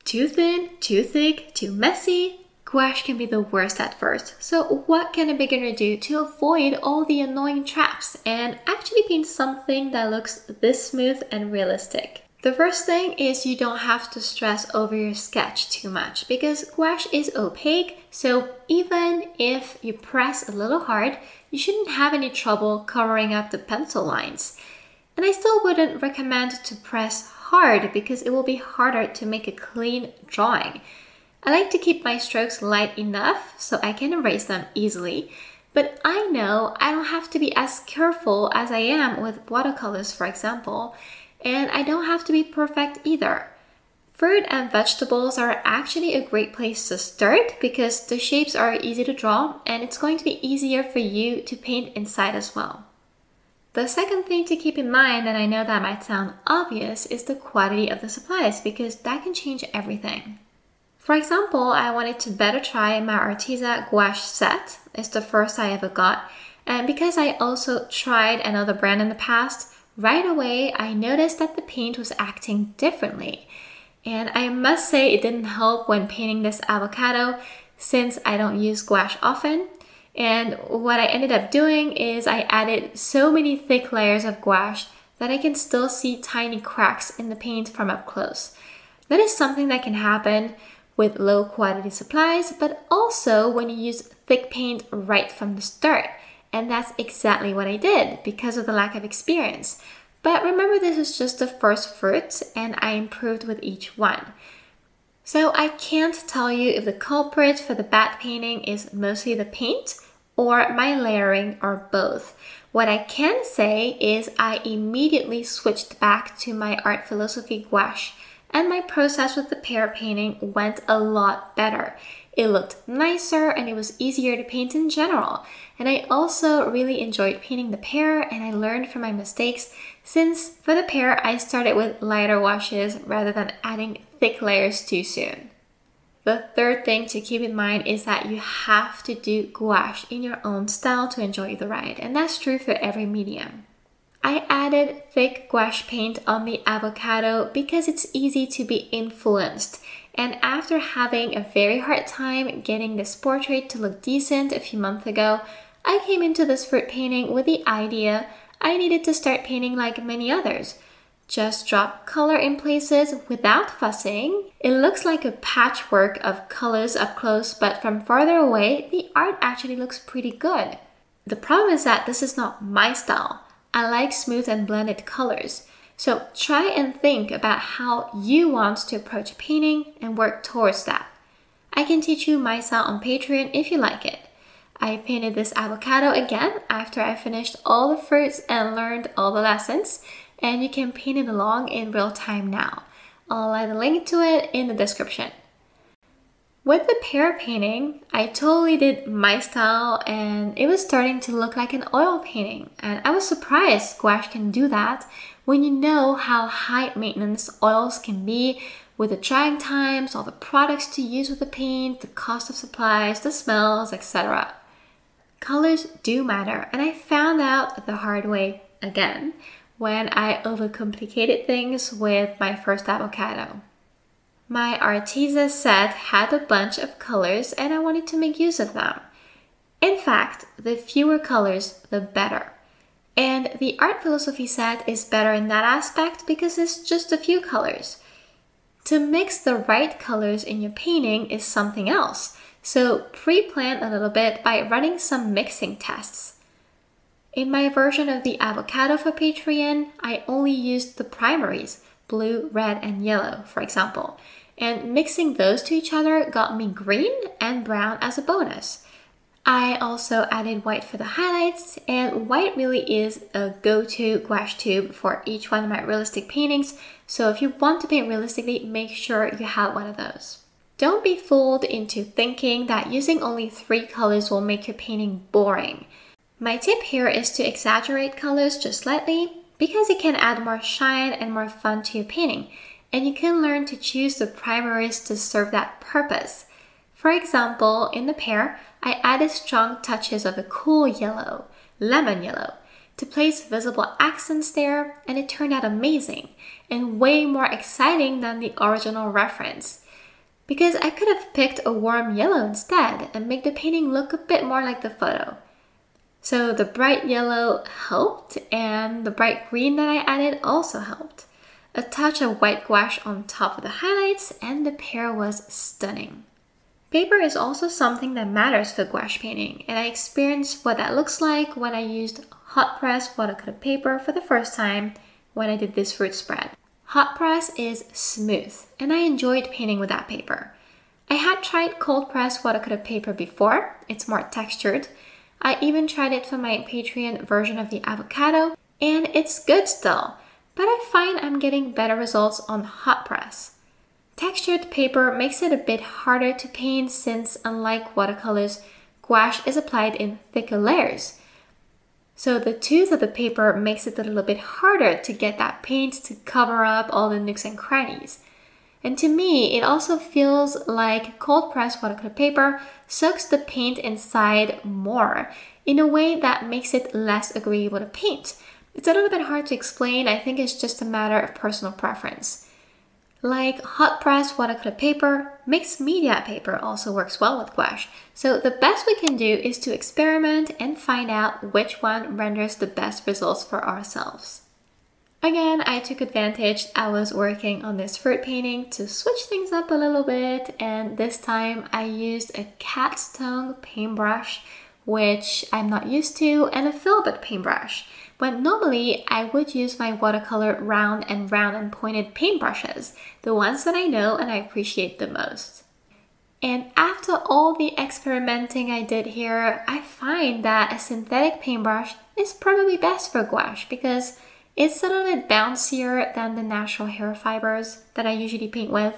Too thin, too thick, too messy? Gouache can be the worst at first. So what can a beginner do to avoid all the annoying traps and actually paint something that looks this smooth and realistic? The first thing is you don't have to stress over your sketch too much because gouache is opaque, so even if you press a little hard, you shouldn't have any trouble covering up the pencil lines. And I still wouldn't recommend to press hard because it will be harder to make a clean drawing. I like to keep my strokes light enough so I can erase them easily, but I know I don't have to be as careful as I am with watercolors, for example. And I don't have to be perfect either. Fruit and vegetables are actually a great place to start because the shapes are easy to draw and it's going to be easier for you to paint inside as well. The second thing to keep in mind, and I know that might sound obvious, is the quality of the supplies because that can change everything. For example, I wanted to better try my Arteza gouache set. It's the first I ever got, and because I also tried another brand in the past, right away, I noticed that the paint was acting differently. And I must say it didn't help when painting this avocado since I don't use gouache often. And what I ended up doing is I added so many thick layers of gouache that I can still see tiny cracks in the paint from up close. That is something that can happen with low quality supplies, but also when you use thick paint right from the start. And that's exactly what I did because of the lack of experience. But remember, this is just the first fruit and I improved with each one. So I can't tell you if the culprit for the bad painting is mostly the paint or my layering or both. What I can say is I immediately switched back to my art philosophy gouache and my process with the pear painting went a lot better. It looked nicer and it was easier to paint in general. And I also really enjoyed painting the pear and I learned from my mistakes since for the pear I started with lighter washes rather than adding thick layers too soon. The third thing to keep in mind is that you have to do gouache in your own style to enjoy the ride, and that's true for every medium. I added thick gouache paint on the avocado because it's easy to be influenced. And after having a very hard time getting this portrait to look decent a few months ago, I came into this fruit painting with the idea I needed to start painting like many others. Just drop color in places without fussing. It looks like a patchwork of colors up close, but from farther away, the art actually looks pretty good. The problem is that this is not my style. I like smooth and blended colors. So try and think about how you want to approach painting and work towards that. I can teach you my style on Patreon if you like it. I painted this avocado again after I finished all the fruits and learned all the lessons, and you can paint it along in real time now. I'll add a link to it in the description. With the pear painting, I totally did my style and it was starting to look like an oil painting. And I was surprised gouache can do that when you know how high maintenance oils can be with the drying times, all the products to use with the paint, the cost of supplies, the smells, etc. Colors do matter, and I found out the hard way again when I overcomplicated things with my first avocado. My Arteza set had a bunch of colors and I wanted to make use of them. In fact, the fewer colors, the better. And the art philosophy set is better in that aspect because it's just a few colors. To mix the right colors in your painting is something else. So pre-plan a little bit by running some mixing tests. In my version of the avocado for Patreon, I only used the primaries, blue, red, and yellow, for example. And mixing those to each other got me green and brown as a bonus. I also added white for the highlights, and white really is a go-to gouache tube for each one of my realistic paintings, so if you want to paint realistically, make sure you have one of those. Don't be fooled into thinking that using only 3 colors will make your painting boring. My tip here is to exaggerate colors just slightly because it can add more shine and more fun to your painting, and you can learn to choose the primaries to serve that purpose. For example, in the pear, I added strong touches of a cool yellow, lemon yellow, to place visible accents there, and it turned out amazing and way more exciting than the original reference. because I could have picked a warm yellow instead and make the painting look a bit more like the photo. So the bright yellow helped, and the bright green that I added also helped. A touch of white gouache on top of the highlights, and the pair was stunning. Paper is also something that matters for gouache painting, and I experienced what that looks like when I used hot press watercolor paper for the first time when I did this fruit spread. Hot press is smooth, and I enjoyed painting with that paper. I had tried cold press watercolor paper before. It's more textured. I even tried it for my Patreon version of the avocado, and it's good still, but I find I'm getting better results on hot press. Textured paper makes it a bit harder to paint since, unlike watercolors, gouache is applied in thicker layers. So the tooth of the paper makes it a little bit harder to get that paint to cover up all the nooks and crannies. And to me, it also feels like cold press watercolor paper soaks the paint inside more in a way that makes it less agreeable to paint. It's a little bit hard to explain. I think it's just a matter of personal preference. Like hot press watercolor paper, mixed media paper also works well with gouache. So the best we can do is to experiment and find out which one renders the best results for ourselves. Again, I took advantage. I was working on this fruit painting to switch things up a little bit, and this time I used a cat's tongue paintbrush, which I'm not used to, and a filbert paintbrush, when normally I would use my watercolor round and pointed paintbrushes, the ones that I know and I appreciate the most. And after all the experimenting I did here, I find that a synthetic paintbrush is probably best for gouache because it's a little bit bouncier than the natural hair fibers that I usually paint with.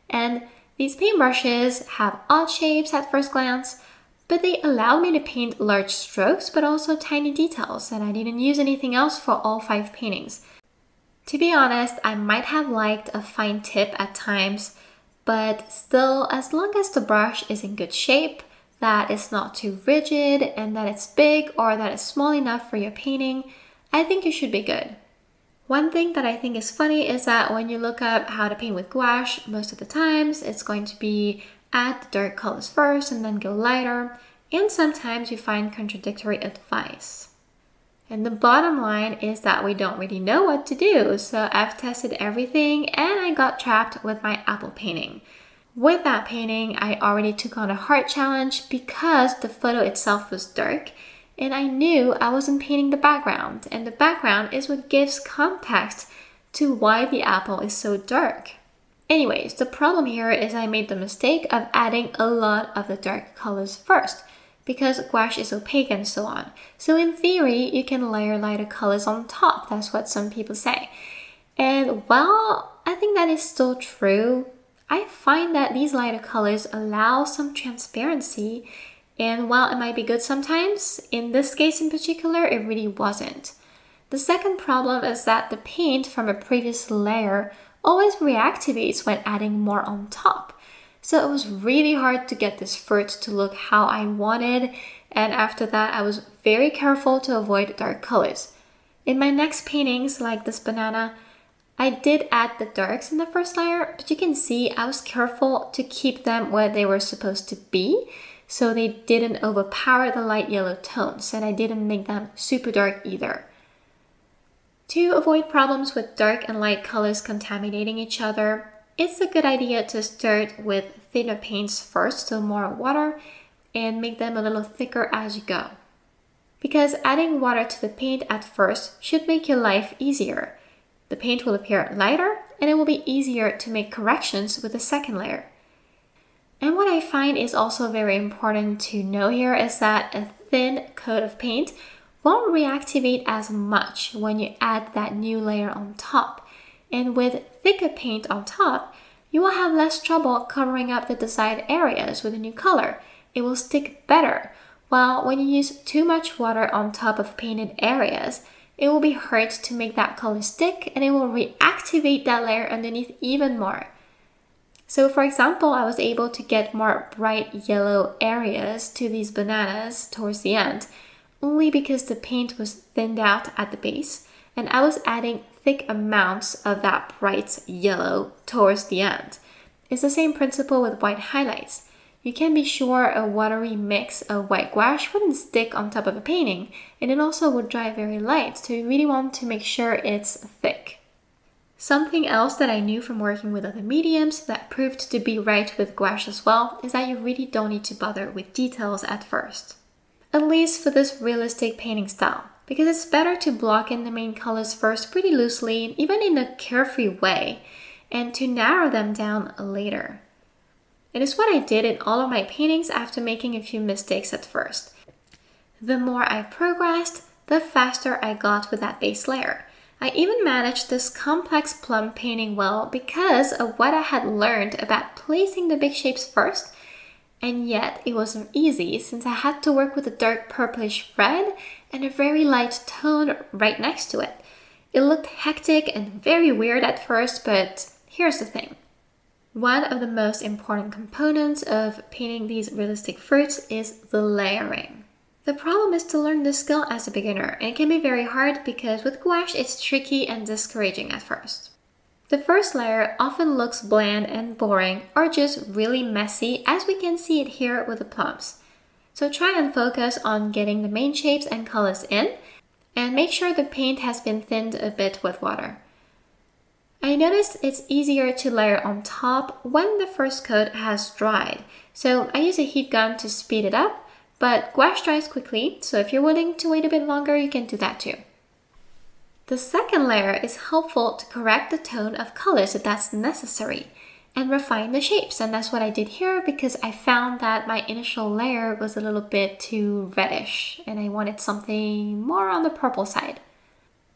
And these paintbrushes have odd shapes at first glance, but they allowed me to paint large strokes but also tiny details, and I didn't use anything else for all 5 paintings. To be honest, I might have liked a fine tip at times, but still, as long as the brush is in good shape, that it's not too rigid, and that it's big or that it's small enough for your painting, I think you should be good. One thing that I think is funny is that when you look up how to paint with gouache, most of the times it's going to be add the dark colors first and then go lighter, and sometimes you find contradictory advice. And the bottom line is that we don't really know what to do, so I've tested everything and I got trapped with my apple painting. With that painting, I already took on a heart challenge because the photo itself was dark, and I knew I wasn't painting the background, and the background is what gives context to why the apple is so dark. Anyways, the problem here is I made the mistake of adding a lot of the dark colors first, because gouache is opaque and so on. So in theory, you can layer lighter colors on top. That's what some people say. And while I think that is still true, I find that these lighter colors allow some transparency, and while it might be good sometimes, in this case in particular, it really wasn't. The second problem is that the paint from a previous layer always reactivates when adding more on top. So it was really hard to get this fruit to look how I wanted, and after that I was very careful to avoid dark colors. In my next paintings, like this banana, I did add the darks in the first layer, but you can see I was careful to keep them where they were supposed to be, so they didn't overpower the light yellow tones, and I didn't make them super dark either. To avoid problems with dark and light colors contaminating each other, it's a good idea to start with thinner paints first, so more water, and make them a little thicker as you go. Because adding water to the paint at first should make your life easier. The paint will appear lighter, and it will be easier to make corrections with the second layer. And what I find is also very important to know here is that a thin coat of paint won't reactivate as much when you add that new layer on top. And with thicker paint on top, you will have less trouble covering up the desired areas with a new color. It will stick better, while when you use too much water on top of painted areas, it will be hard to make that color stick, and it will reactivate that layer underneath even more. So for example, I was able to get more bright yellow areas to these bananas towards the end, only because the paint was thinned out at the base, and I was adding thick amounts of that bright yellow towards the end. It's the same principle with white highlights. You can be sure a watery mix of white gouache wouldn't stick on top of a painting, and it also would dry very light, so you really want to make sure it's thick. Something else that I knew from working with other mediums that proved to be right with gouache as well is that you really don't need to bother with details at first. At least for this realistic painting style, because it's better to block in the main colors first pretty loosely, even in a carefree way, and to narrow them down later. It is what I did in all of my paintings after making a few mistakes at first. The more I progressed, the faster I got with that base layer. I even managed this complex plum painting well because of what I had learned about placing the big shapes first, and yet it wasn't easy since I had to work with a dark purplish red and a very light tone right next to it. It looked hectic and very weird at first, but here's the thing. One of the most important components of painting these realistic fruits is the layering. The problem is to learn this skill as a beginner, and it can be very hard because with gouache it's tricky and discouraging at first. The first layer often looks bland and boring or just really messy, as we can see it here with the plums. So try and focus on getting the main shapes and colors in, and make sure the paint has been thinned a bit with water. I noticed it's easier to layer on top when the first coat has dried, so I use a heat gun to speed it up, but gouache dries quickly, so if you're willing to wait a bit longer, you can do that too. The second layer is helpful to correct the tone of colors if that's necessary, and refine the shapes, and that's what I did here because I found that my initial layer was a little bit too reddish, and I wanted something more on the purple side.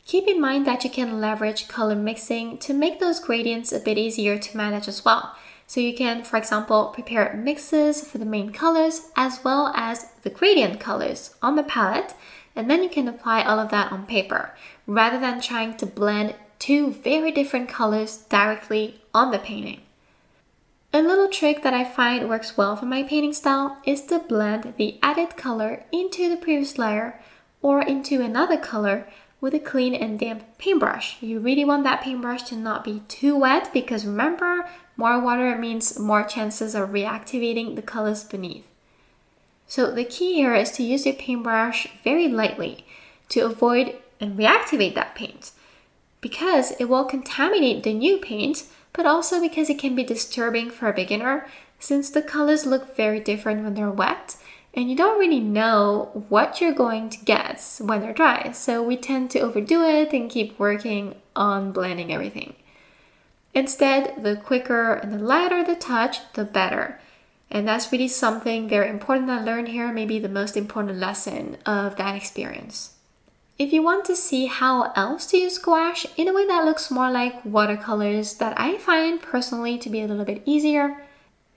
Keep in mind that you can leverage color mixing to make those gradients a bit easier to manage as well. So you can, for example, prepare mixes for the main colors as well as the gradient colors on the palette, and then you can apply all of that on paper, rather than trying to blend two very different colors directly on the painting. A little trick that I find works well for my painting style is to blend the added color into the previous layer or into another color with a clean and damp paintbrush. You really want that paintbrush to not be too wet because remember, more water means more chances of reactivating the colors beneath. So the key here is to use your paintbrush very lightly to avoid and reactivate that paint, because it will contaminate the new paint, but also because it can be disturbing for a beginner since the colors look very different when they're wet and you don't really know what you're going to get when they're dry. So we tend to overdo it and keep working on blending everything. Instead, the quicker and the lighter the touch, the better. And that's really something very important I learned here, maybe the most important lesson of that experience. If you want to see how else to use gouache in a way that looks more like watercolors that I find personally to be a little bit easier,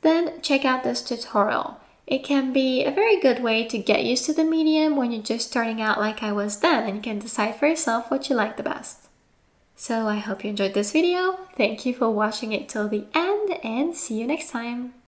then check out this tutorial. It can be a very good way to get used to the medium when you're just starting out like I was then, and you can decide for yourself what you like the best. So I hope you enjoyed this video. Thank you for watching it till the end and see you next time.